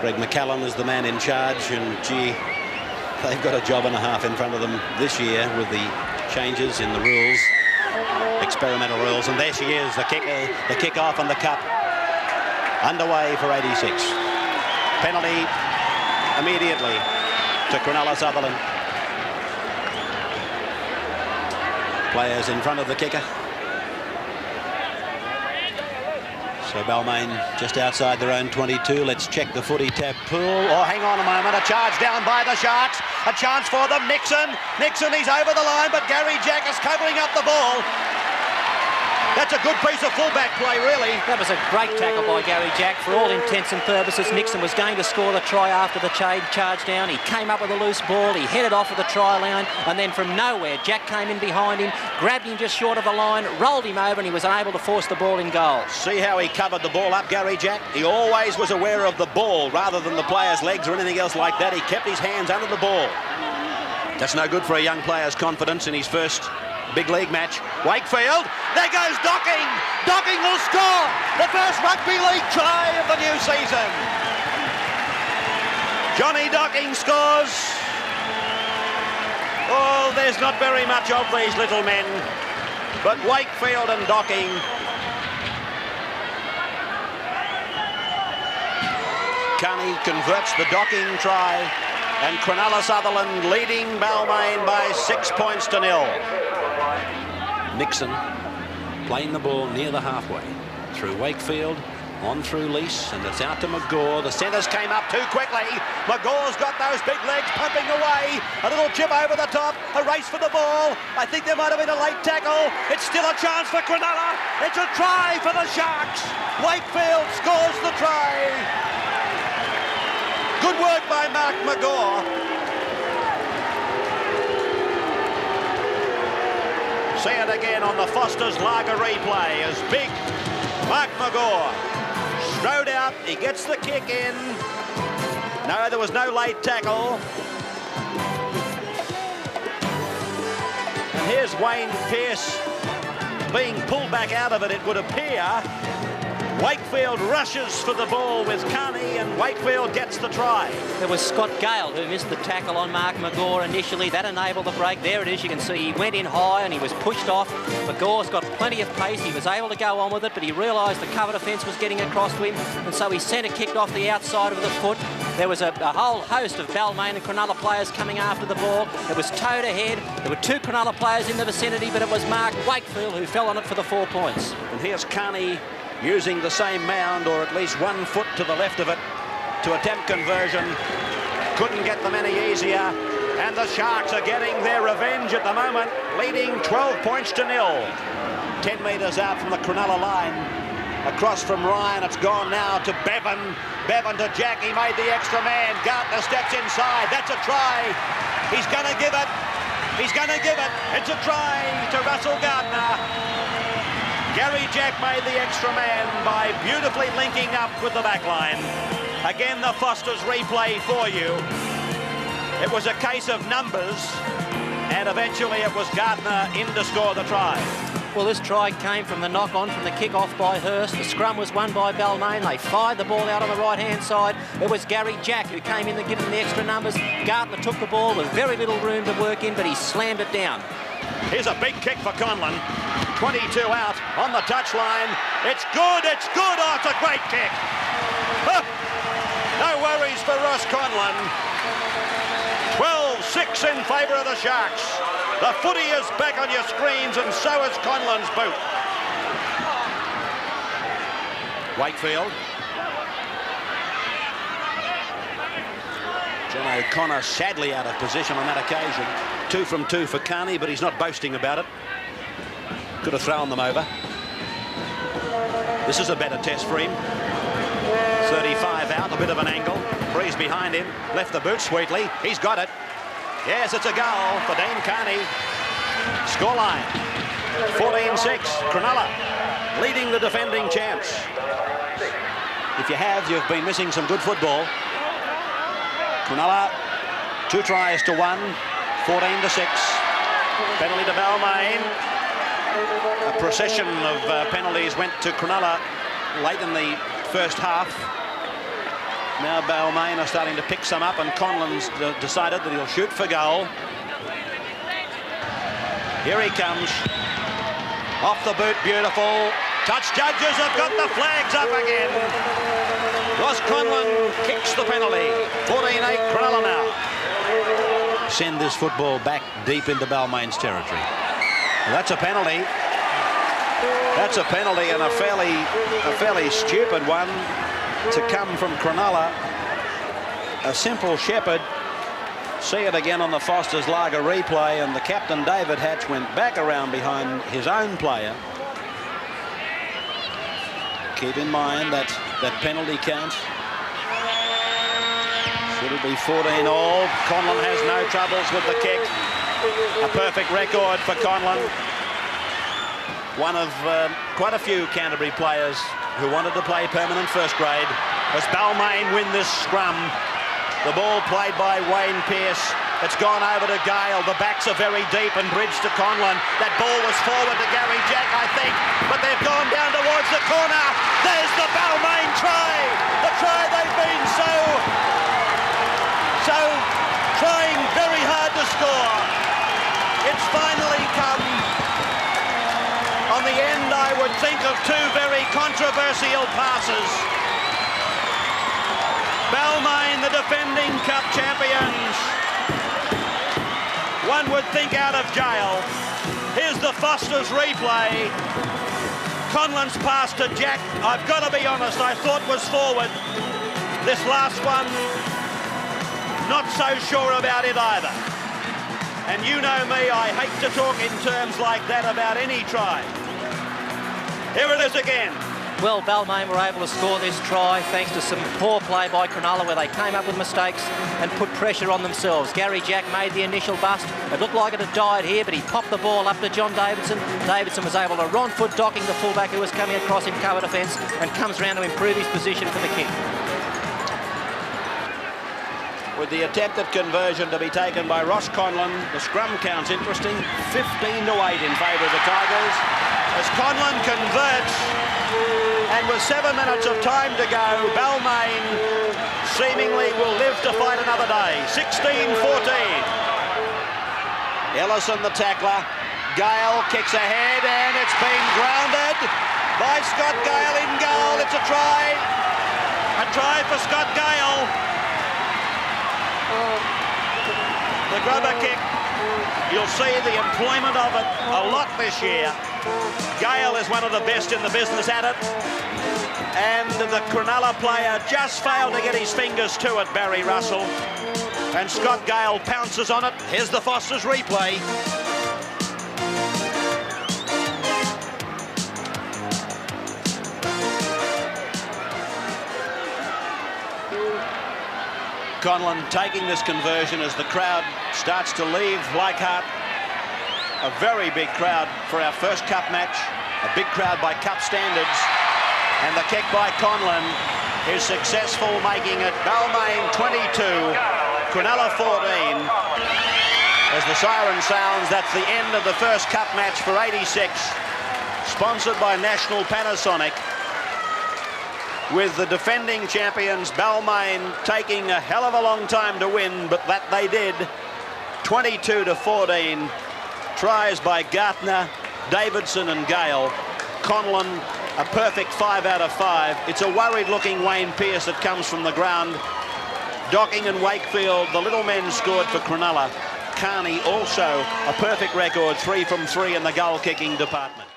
Greg McCallum is the man in charge, and gee, they've got a job and a half in front of them this year with the changes in the rules, experimental rules. And there she is, the kick-off and the cup underway for 86. Penalty immediately to Cronulla Sutherland. Players in front of the kicker. So Balmain just outside their own 22. Let's check the footy tab pool. Oh, hang on a moment. A charge down by the Sharks. A chance for them. Nixon, he's over the line, but Gary Jack is covering up the ball. That's a good piece of fullback play, really. That was a great tackle by Gary Jack. For all intents and purposes, Nixon was going to score the try after the charge down. He came up with a loose ball. He headed off of the try line, and then from nowhere, Jack came in behind him, grabbed him just short of the line, rolled him over, and he was unable to force the ball in goal. See how he covered the ball up, Gary Jack? He always was aware of the ball rather than the player's legs or anything else like that. He kept his hands under the ball. That's no good for a young player's confidence in his first big league match. Wakefield, there goes Docking. Docking will score the first rugby league try of the new season. Johnny Docking scores. Oh, there's not very much of these little men, but Wakefield and Docking. Carney converts the Docking try, and Cronulla Sutherland leading Balmain by 6 points to 0. Nixon playing the ball near the halfway. Through Wakefield, on through Lease, and it's out to McGaw. The centres came up too quickly. McGaw's got those big legs pumping away. A little chip over the top, a race for the ball. I think there might have been a late tackle. It's still a chance for Cronulla. It's a try for the Sharks. Wakefield scores the try. Good work by Mark McGaw. See it again on the Foster's Lager replay as big Mark McGaw strode out. He gets the kick in. No, there was no late tackle. And here's Wayne Pearce being pulled back out of it, it would appear. Wakefield rushes for the ball with Carney, and Wakefield gets the try. It was Scott Gale who missed the tackle on Mark McGaw initially. That enabled the break. There it is. You can see he went in high and he was pushed off. McGaw's got plenty of pace. He was able to go on with it, but he realised the cover defence was getting across to him, and so he centre kicked off the outside of the foot. There was a whole host of Balmain and Cronulla players coming after the ball. It was towed ahead. There were two Cronulla players in the vicinity, but it was Mark Wakefield who fell on it for the 4 points. And here's Carney using the same mound, or at least 1 foot to the left of it, to attempt conversion. Couldn't get them any easier, and the Sharks are getting their revenge at the moment, leading 12 points to 0. 10 metres out from the Cronulla line. Across from Ryan, it's gone now to Bevan. Bevan to Jack, he made the extra man. Gartner steps inside, that's a try. He's going to give it. He's going to give it. It's a try to Russell Gardner. Gary Jack made the extra man by beautifully linking up with the back line. Again, the Foster's replay for you. It was a case of numbers, and eventually it was Gardner in to score the try. Well, this try came from the knock-on from the kick-off by Hurst. The scrum was won by Balmain. They fired the ball out on the right-hand side. It was Gary Jack who came in to give them the extra numbers. Gardner took the ball with very little room to work in, but he slammed it down. Here's a big kick for Conlon. 22 out on the touchline. It's good, it's good. Oh, it's a great kick. Huh. No worries for Ross Conlon. 12-6 in favour of the Sharks. The footy is back on your screens, and so is Conlon's boot. Wakefield. John O'Connor sadly out of position on that occasion. 2 from 2 for Carney, but he's not boasting about it. Could have thrown them over. This is a better test for him. 35 out, a bit of an angle. Breeze behind him, left the boot sweetly. He's got it. Yes, it's a goal for Dean Carney. Scoreline, 14-6. Cronulla leading the defending champs. If you have, you've been missing some good football. Cronulla, 2 tries to 1, 14-6. Penalty to Balmain. A procession of penalties went to Cronulla late in the first half. Now Balmain are starting to pick some up, and Conlon's decided that he'll shoot for goal. Here he comes. Off the boot, beautiful. Touch judges have got the flags up again. Ross Conlon kicks the penalty. 14-8 Cronulla now. Send this football back deep into Balmain's territory. Well, that's a penalty. That's a penalty, and a fairly stupid one to come from Cronulla. A simple shepherd. See it again on the Foster's Lager replay, and the captain, David Hatch, went back around behind his own player. Keep in mind that penalty count. Should it be 14-all? Conlon has no troubles with the kick. A perfect record for Conlon. One of quite a few Canterbury players who wanted to play permanent first grade. As Balmain win this scrum. The ball played by Wayne Pearce. It's gone over to Gale. The backs are very deep and bridge to Conlon. That ball was forward to Gary Jack, I think, but they've gone down towards the corner. There's the Balmain try. The try they've been so trying very hard to score. It's finally come. On the end, I would think of two very controversial passes. Balmain, the defending cup champions. One would think out of jail. Here's the Foster's replay. Conlon's pass to Jack, I've got to be honest, I thought was forward. This last one, not so sure about it either. And you know me, I hate to talk in terms like that about any try. Here it is again. Well, Balmain were able to score this try thanks to some poor play by Cronulla, where they came up with mistakes and put pressure on themselves. Gary Jack made the initial bust. It looked like it had died here, but he popped the ball up to John Davidson. Davidson was able to run foot docking the fullback who was coming across in cover defence, and comes round to improve his position for the kick. With the attempt at conversion to be taken by Ross Conlon, the scrum count's interesting. 15-8 in favour of the Tigers. As Conlon converts, and with 7 minutes of time to go, Balmain seemingly will live to fight another day. 16-14. Ellison, the tackler. Gale kicks ahead, and it's been grounded by Scott Gale in goal. It's a try. A try for Scott Gale. The grubber kick. You'll see the employment of it a lot this year. Gale is one of the best in the business at it. And the Cronulla player just failed to get his fingers to it, Barry Russell. And Scott Gale pounces on it. Here's the Foster's replay. Conlon taking this conversion as the crowd starts to leave Leichhardt. A very big crowd for our first cup match. A big crowd by cup standards. And the kick by Conlon is successful, making it Balmain 22, Cronulla 14. As the siren sounds, that's the end of the first cup match for 86. Sponsored by National Panasonic. With the defending champions, Balmain, taking a hell of a long time to win, but that they did. 22-14. Tries by Gartner, Davidson and Gale. Conlon, a perfect 5 out of 5. It's a worried-looking Wayne Pearce that comes from the ground. Docking and Wakefield, the little men scored for Cronulla. Carney also a perfect record, 3 from 3 in the goal-kicking department.